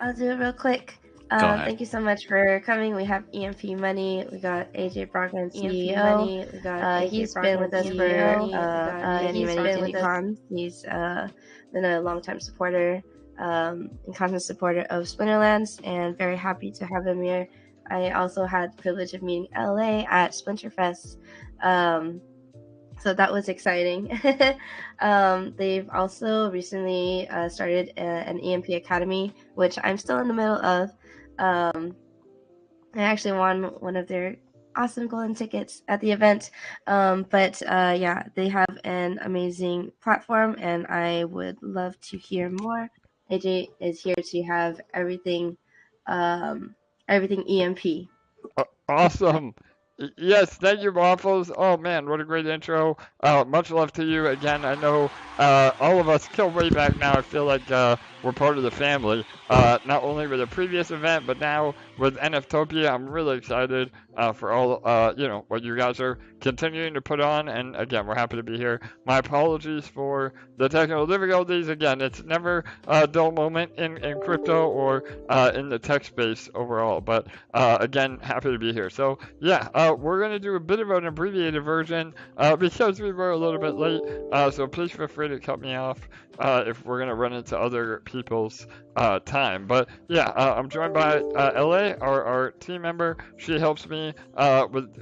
I'll do it real quick. Go ahead. Thank you so much for coming. We have EMP.Money. We got AJ Brockman, CEO. He's been with us for many cons. He's been a long-time supporter and constant supporter of Splinterlands, and very happy to have him here. I also had the privilege of meeting LA at Splinterfest. So that was exciting. They've also recently started an EMP Academy, which I'm still in the middle of. I actually won one of their awesome golden tickets at the event. Yeah, they have an amazing platform, and I would love to hear more. AJ is here to have everything EMP. Awesome. Yes, thank you, Waffles. Oh man, what a great intro. Much love to you again. I know all of us go way back now. I feel like we're part of the family. Not only with the previous event, but now with NFTopia. I'm really excited for all what you guys are continuing to put on. And again, we're happy to be here. My apologies for the technical difficulties. Again, it's never a dull moment in crypto or in the tech space overall. But again, happy to be here. So yeah, we're going to do a bit of an abbreviated version because we were a little bit late. So please feel free to cut me off if we're going to run into other people's time. But yeah, I'm joined by LA, our team member. She helps me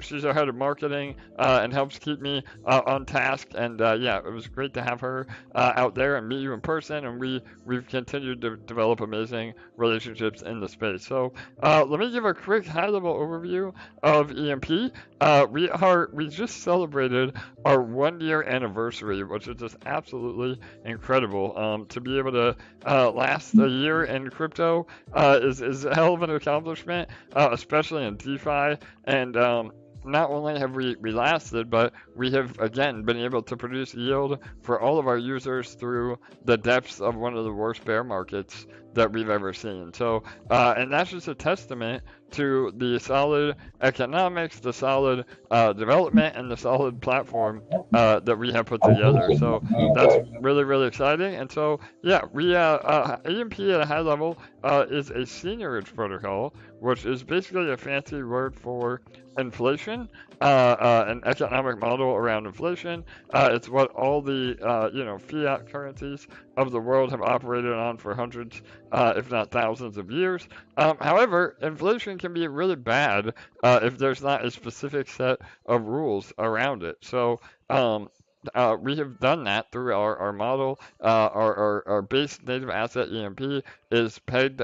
she's our head of marketing and helps keep me on task. And yeah, it was great to have her out there and meet you in person. And we've continued to develop amazing relationships in the space. So let me give a quick high-level overview of EMP. We just celebrated our 1-year anniversary, which is just absolutely incredible. To be able to last a year in crypto is a hell of an accomplishment, especially in DeFi. And not only have we lasted, but we have again been able to produce yield for all of our users through the depths of one of the worst bear markets that we've ever seen. So, and that's just a testament to the solid economics, the solid development, and the solid platform that we have put together. So that's really, really exciting. And so, yeah, EMP at a high level is a seigniorage protocol, which is basically a fancy word for inflation, an economic model around inflation. It's what all the fiat currencies of the world have operated on for hundreds, if not thousands of years. However, inflation can be really bad if there's not a specific set of rules around it. So we have done that through our model. Our base native asset EMP is pegged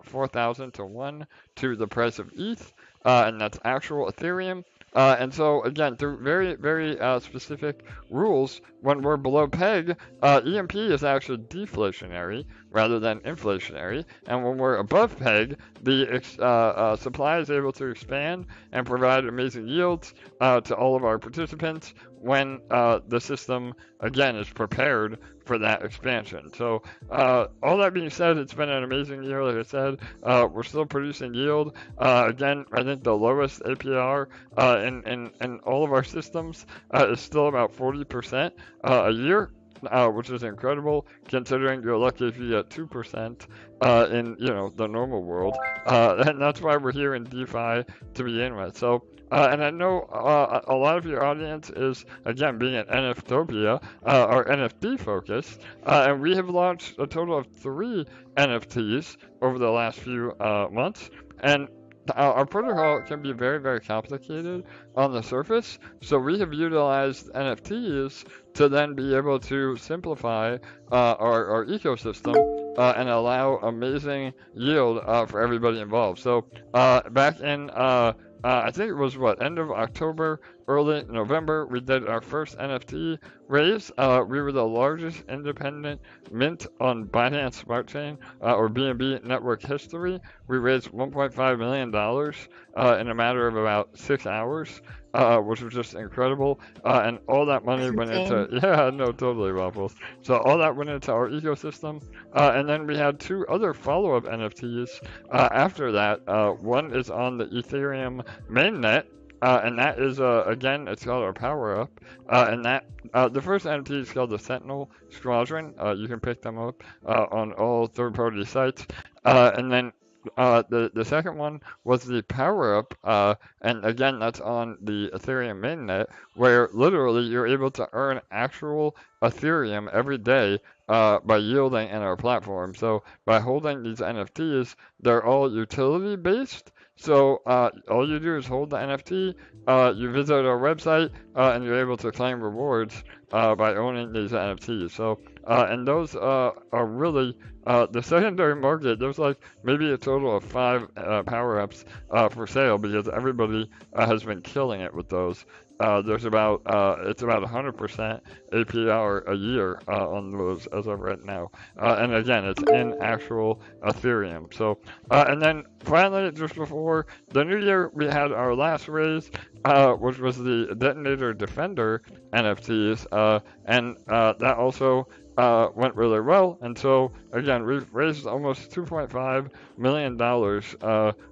4,000 to 1 to the price of ETH, and that's actual Ethereum. And so, again, through very, very specific rules, when we're below peg, EMP is actually deflationary rather than inflationary. And when we're above peg, the supply is able to expand and provide amazing yields to all of our participants when the system, again, is prepared for that expansion. So all that being said, it's been an amazing year. Like I said, we're still producing yield. Again, I think the lowest APR in all of our systems is still about 40% a year. Which is incredible considering you're lucky if you get 2% in the normal world, and that's why we're here in DeFi to begin with. So and I know a lot of your audience is, again, being an NFTopia or NFT focused, and we have launched a total of 3 NFTs over the last few months, and our protocol can be very, very complicated on the surface, so we have utilized NFTs to then be able to simplify our ecosystem and allow amazing yield for everybody involved. So back in I think it was end of October, early November, we did our first NFT raise. We were the largest independent mint on Binance Smart Chain or BNB network history. We raised $1.5 million in a matter of about 6 hours, which was just incredible. And all that money went into, yeah, no, totally, Waffles. So all that went into our ecosystem. And then we had 2 other follow-up NFTs after that. One is on the Ethereum mainnet, And that is again, it's called our power up. And that the first NFT is called the Sentinel Squadron. You can pick them up on all third-party sites. And then the second one was the power up, and again, that's on the Ethereum mainnet, where literally you're able to earn actual Ethereum every day by yielding in our platform. So by holding these NFTs, they're all utility based. So all you do is hold the NFT, you visit our website, and you're able to claim rewards by owning these NFTs. So and those are really the secondary market. There's like maybe a total of 5 power-ups for sale because everybody has been killing it with those. There's about it's about 100% APR a year on those as of right now, and again, it's in actual Ethereum. So, and then finally, just before the new year, we had our last raise, which was the Detonator Defender NFTs, and that also went really well. And so, again, we've raised almost $2.5 million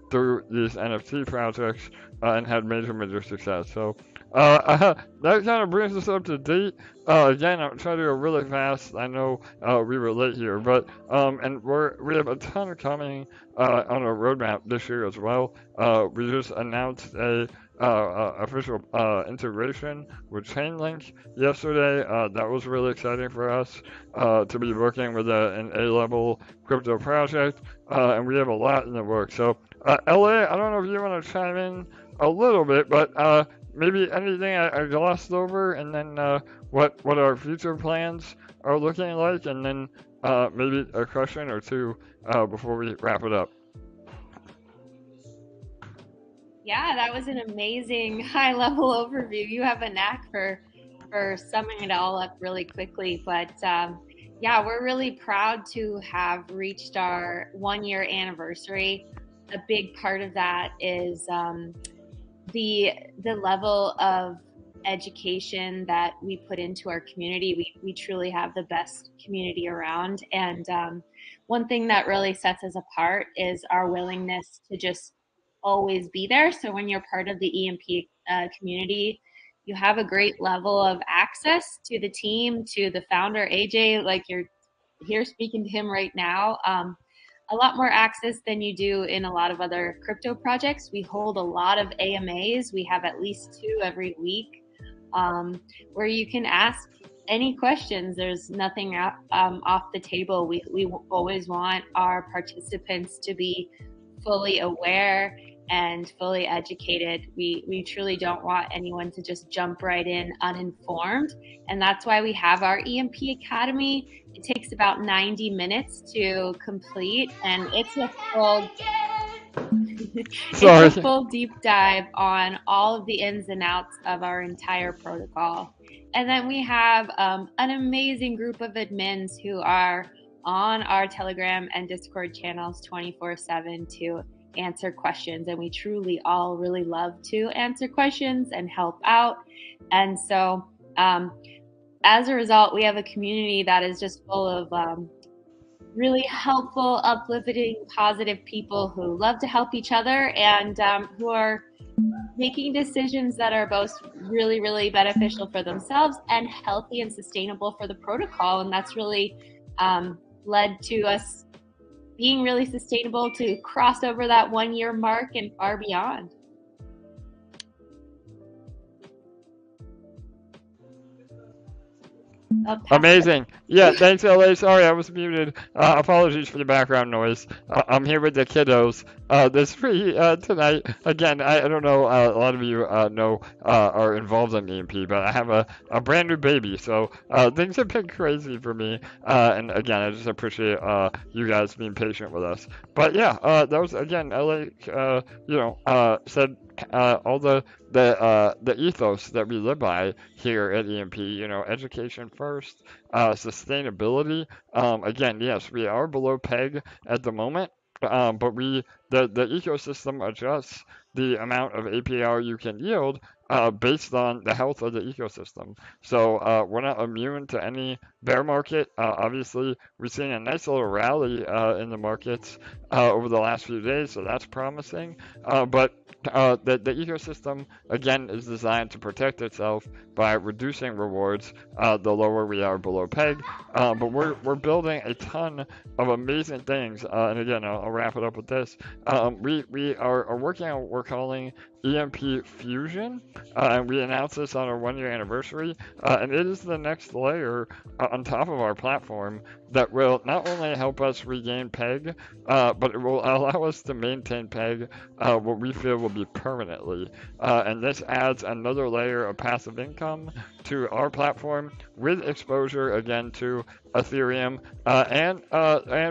through these NFT projects and had major success. So, that kind of brings us up to date. Again, I'm trying to go really fast. I know we were late here, but and we have a ton coming on our roadmap this year as well. We just announced a official integration with Chainlink yesterday. That was really exciting for us to be working with an A-level crypto project, and we have a lot in the works. So, LA, I don't know if you want to chime in a little bit, but maybe anything I glossed over, and then what our future plans are looking like, and then maybe a question or two before we wrap it up. Yeah, that was an amazing high level overview. You have a knack for summing it all up really quickly. But yeah, we're really proud to have reached our 1 year anniversary. A big part of that is the level of education that we put into our community. We truly have the best community around. And one thing that really sets us apart is our willingness to just always be there. So when you're part of the EMP community, you have a great level of access to the team, to the founder, AJ, like you're here speaking to him right now. A lot more access than you do in a lot of other crypto projects. We hold a lot of AMAs. We have at least 2 every week, where you can ask any questions. There's nothing off the table. We always want our participants to be fully aware and fully educated. We truly don't want anyone to just jump right in uninformed. And that's why we have our EMP Academy. It takes about 90 minutes to complete, and it's a full it's a full deep dive on all of the ins and outs of our entire protocol. And then we have an amazing group of admins who are on our Telegram and Discord channels 24/7 to answer questions. And we truly all really love to answer questions and help out. And so as a result, we have a community that is just full of really helpful, uplifting, positive people who love to help each other and who are making decisions that are both really beneficial for themselves and healthy and sustainable for the protocol. And that's really led to us being really sustainable to cross over that 1 year mark and far beyond. Amazing. Yeah, thanks, LA. Sorry, I was muted. Apologies for the background noise. I'm here with the kiddos. This free tonight. Again, I don't know. A lot of you know are involved in EMP, but I have a brand new baby, so things have been crazy for me. And again, I just appreciate you guys being patient with us. But yeah, that was again, LA. Said all the ethos that we live by here at EMP. Education first, sustainability. Again, yes, we are below peg at the moment, but the ecosystem adjusts the amount of APR you can yield based on the health of the ecosystem. So we're not immune to any bear market. Obviously, we've seen a nice little rally in the markets over the last few days, so that's promising. But the ecosystem, again, is designed to protect itself by reducing rewards the lower we are below peg. But we're building a ton of amazing things. And again, I'll wrap it up with this. We are working on what we're calling EMP Fusion, and we announced this on our 1 year anniversary. And it is the next layer on top of our platform that will not only help us regain peg, but it will allow us to maintain peg what we feel will be permanently. And this adds another layer of passive income to our platform with exposure again to Ethereum and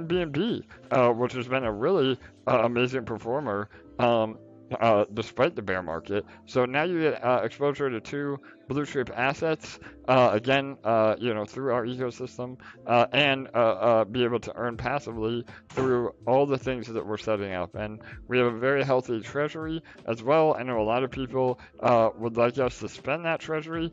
BNB, which has been a really amazing performer. Despite the bear market. So now you get exposure to 2 blue chip assets, again, through our ecosystem, and be able to earn passively through all the things that we're setting up. And we have a very healthy treasury as well. I know a lot of people would like us to spend that treasury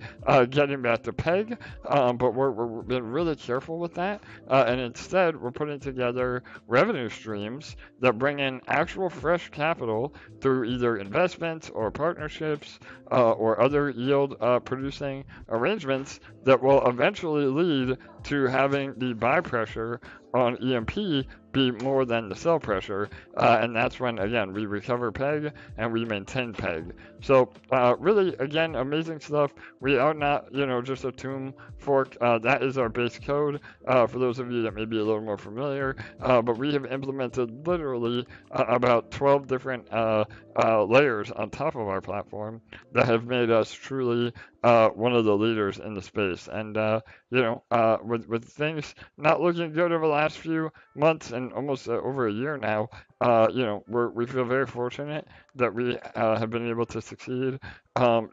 getting back to peg, but we're been really careful with that. And instead, we're putting together revenue streams that bring in actual fresh capital through either investments or partnerships or other yield producing arrangements that will eventually lead to having the buy pressure on EMP be more than the sell pressure, and that's when, again, we recover peg and we maintain peg. So really, again, amazing stuff. We are not, just a tomb fork. That is our base code for those of you that may be a little more familiar, but we have implemented literally about 12 different layers on top of our platform that have made us truly one of the leaders in the space. And with things not looking good over the last few months and almost over a year now, we feel very fortunate that we have been able to succeed,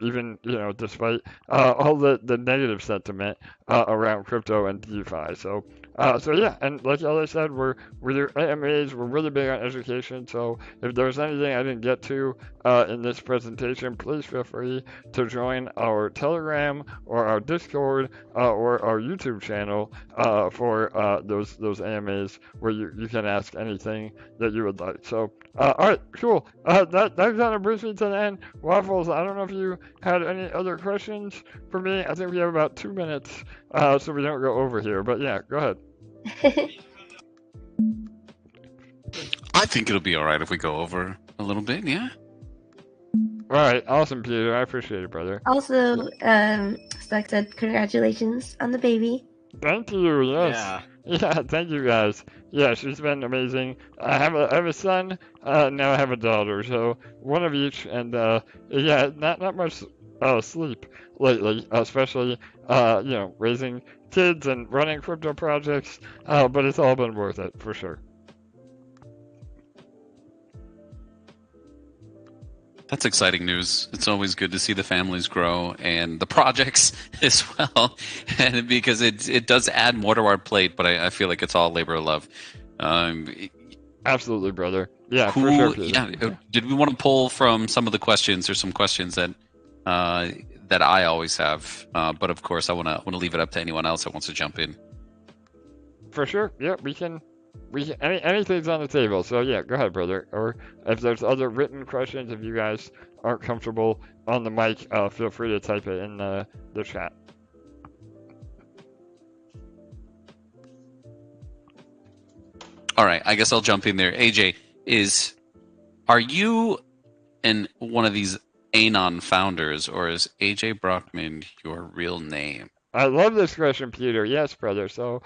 even despite all the negative sentiment around crypto and DeFi. So yeah, and like I said, we're AMAs. We're really big on education. So if there's anything I didn't get to in this presentation, please feel free to join our Telegram or our Discord or our YouTube channel for those AMAs where you can ask anything that you would like. So all right, cool. That kind of brings me to the end. Waffles, I don't know if you had any other questions for me. I think we have about 2 minutes, so we don't go over here. But yeah, go ahead. I think it'll be all right if we go over a little bit, yeah? All right, awesome, Peter. I appreciate it, brother. Also, Stuck said, congratulations on the baby. Thank you, yes. Yeah, thank you guys. Yeah, she's been amazing. I have a son, now I have a daughter, so one of each, and yeah, not much sleep lately, especially raising kids and running crypto projects, but it's all been worth it for sure. That's exciting news. It's always good to see the families grow and the projects as well, and because it does add more to our plate. But I feel like it's all labor of love. Absolutely, brother. Yeah, for sure. Yeah. Did we want to pull from some of the questions or some questions that I always have? But of course, I want to leave it up to anyone else that wants to jump in. For sure. Yeah, we can. Anything's on the table, so yeah, go ahead, brother. Or if there's other written questions, if you guys aren't comfortable on the mic, feel free to type it in the chat. All right, I guess I'll jump in there. AJ, are you one of these Anon founders, or is AJ Brockman your real name? I love this question, Peter. Yes, brother. So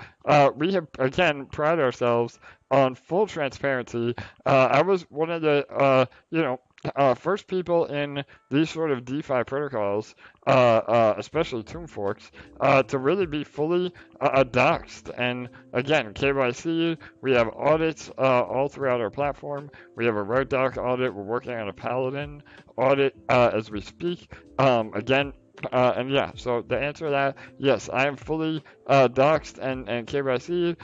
we have, again, pride ourselves on full transparency. I was one of the, first people in these sort of DeFi protocols, especially tomb forks, to really be fully doxed. And again, KYC, we have audits all throughout our platform. We have a Red Doc audit. We're working on a Paladin audit as we speak. Again, And yeah, so the answer to that, yes, I am fully doxxed and KYC'd.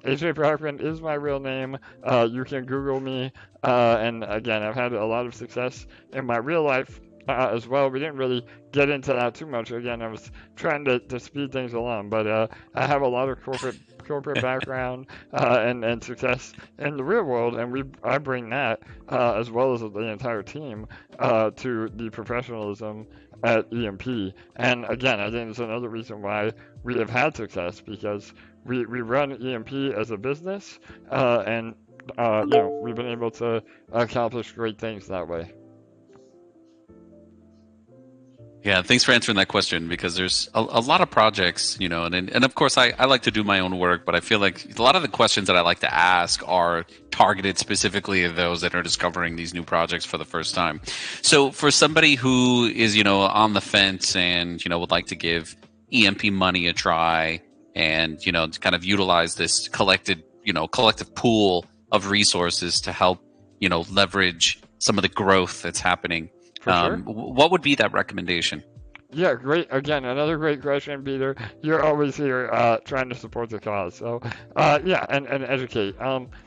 AJ Brockman is my real name. You can Google me. And again, I've had a lot of success in my real life as well. We didn't really get into that too much. Again, I was trying to speed things along, but I have a lot of corporate background and success in the real world, and I bring that as well as the entire team to the professionalism at EMP. And again, I think it's another reason why we have had success, because we run EMP as a business, and we've been able to accomplish great things that way. Yeah, thanks for answering that question, because there's a lot of projects, and of course I like to do my own work, but I feel like a lot of the questions that I like to ask are targeted specifically at those that are discovering these new projects for the first time. So for somebody who is, on the fence and, would like to give EMP.Money a try and, to kind of utilize this collective pool of resources to help, leverage some of the growth that's happening. Sure. What would be that recommendation? Yeah, great. Again, another great question, Peter. You're always here trying to support the cause. So, yeah, and educate.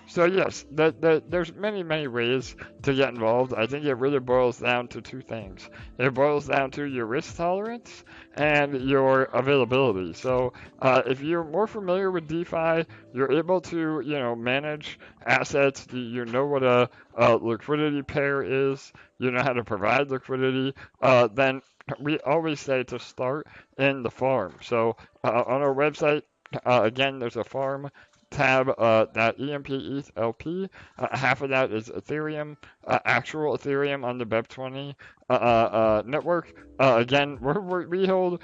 So, yes, there's many ways to get involved. I think it really boils down to two things. It boils down to your risk tolerance and your availability. So, if you're more familiar with DeFi, you're able to, manage assets. You know what a liquidity pair is. You know how to provide liquidity. Then we always say to start in the farm. So on our website, again, there's a farm tab, that EMP ETH LP. Half of that is Ethereum, actual Ethereum on the BEP20 network. Again, we hold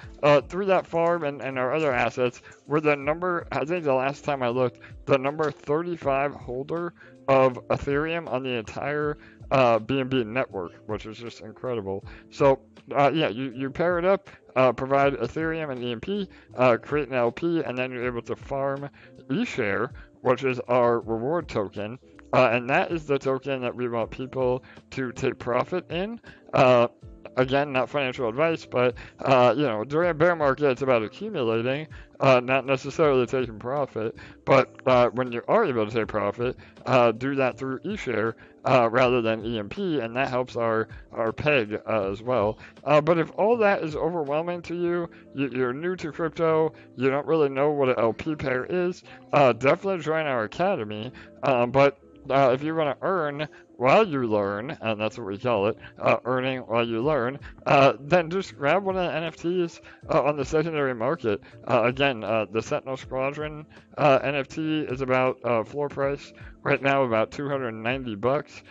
through that farm and our other assets. We're the number, I think the last time I looked, the number 35 holder of Ethereum on the entire BNB network, which is just incredible. So yeah, you pair it up, provide Ethereum and EMP, create an LP, and then you're able to farm eShare, which is our reward token. And that is the token that we want people to take profit in. Again, not financial advice, but during a bear market, it's about accumulating, not necessarily taking profit. But when you are able to take profit, do that through eShare rather than EMP, and that helps our peg as well. But if all that is overwhelming to you, you're new to crypto, you don't really know what an LP pair is, definitely join our academy. But if you want to earn while you learn, and that's what we call it, earning while you learn, then just grab one of the NFTs on the secondary market. Again, the Sentinel Squadron NFT is about floor price right now about $290.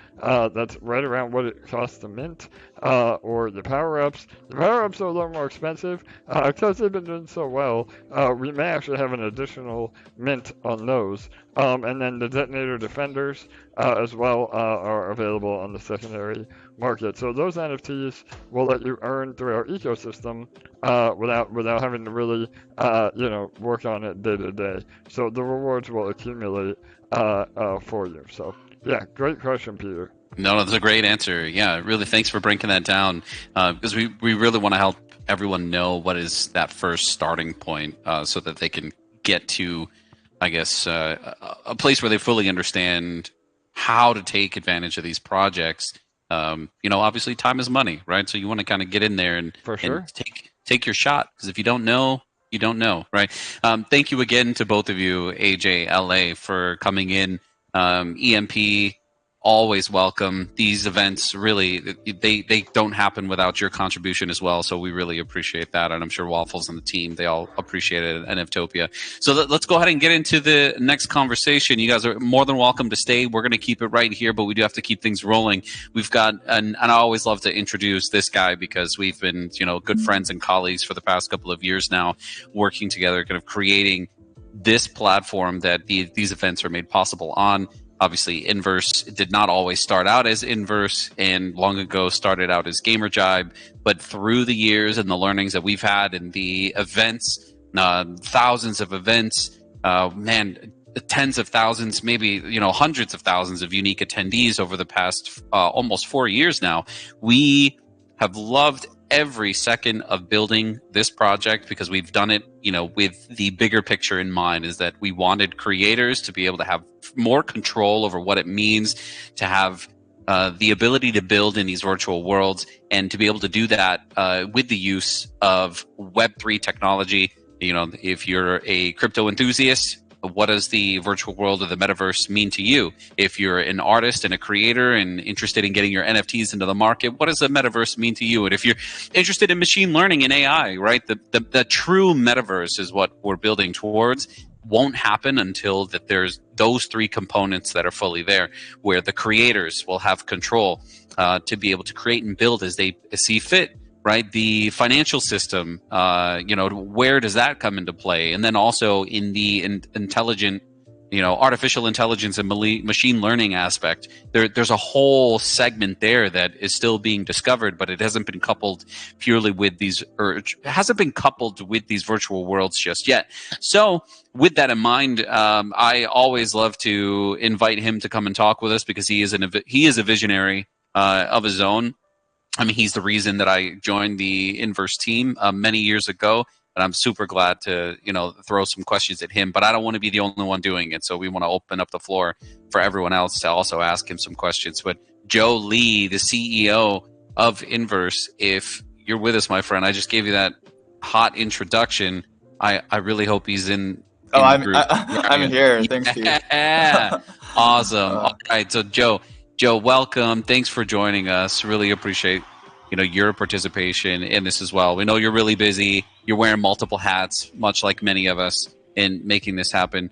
That's right around what it costs to mint. Or the power-ups. The power-ups are a little more expensive because they've been doing so well. We may actually have an additional mint on those. And then the Detonator Defenders as well are available on the secondary market. So those NFTs will let you earn through our ecosystem without having to really work on it day to day. So the rewards will accumulate for you. So yeah, great question, Peter. No, that's a great answer. Yeah, really, thanks for breaking that down, because we really want to help everyone know what is that first starting point, so that they can get to, I guess, a place where they fully understand how to take advantage of these projects. Obviously time is money, right? So you want to kind of get in there and, for sure, and take your shot, because if you don't know, you don't know, right? Thank you again to both of you, AJ, LA, for coming in. EMP, always welcome. These events really, they don't happen without your contribution as well. So we really appreciate that. And I'm sure Waffles and the team, they all appreciate it at NFTopia. So let's go ahead and get into the next conversation. You guys are more than welcome to stay. We're going to keep it right here, but we do have to keep things rolling. We've got, and I always love to introduce this guy because we've been, good friends and colleagues for the past couple of years now, working together, kind of creating this platform that these events are made possible on. Obviously, Inverse did not always start out as Inverse, and long ago started out as GamerJibe. But through the years and the learnings that we've had in the events, thousands of events, tens of thousands, maybe hundreds of thousands of unique attendees over the past almost 4 years now, we have loved every second of building this project, because we've done it, with the bigger picture in mind, is that we wanted creators to be able to have more control over what it means to have the ability to build in these virtual worlds, and to be able to do that with the use of Web3 technology. If you're a crypto enthusiast, what does the virtual world of the metaverse mean to you? If you're an artist and a creator and interested in getting your NFTs into the market, what does the metaverse mean to you? And if you're interested in machine learning and AI, right, the true metaverse is what we're building towards. Won't happen until that there's those three components that are fully there, where the creators will have control to be able to create and build as they see fit. Right, the financial system, where does that come into play? And then also in the intelligent, artificial intelligence and machine learning aspect, there's a whole segment there that is still being discovered, but it hasn't been coupled purely with these, virtual worlds just yet. So with that in mind, I always love to invite him to come and talk with us, because he is a visionary of his own. I mean, he's the reason that I joined the Inverse team many years ago, and I'm super glad to, throw some questions at him. But I don't want to be the only one doing it, so we want to open up the floor for everyone else to also ask him some questions. But Joe Lee, the CEO of Inverse, if you're with us, my friend, I just gave you that hot introduction. I really hope he's in. I'm here. Thanks, Steve. Yeah, awesome. All right, so Joe, welcome. Thanks for joining us. Really appreciate, your participation in this as well. We know you're really busy. You're wearing multiple hats, much like many of us, in making this happen.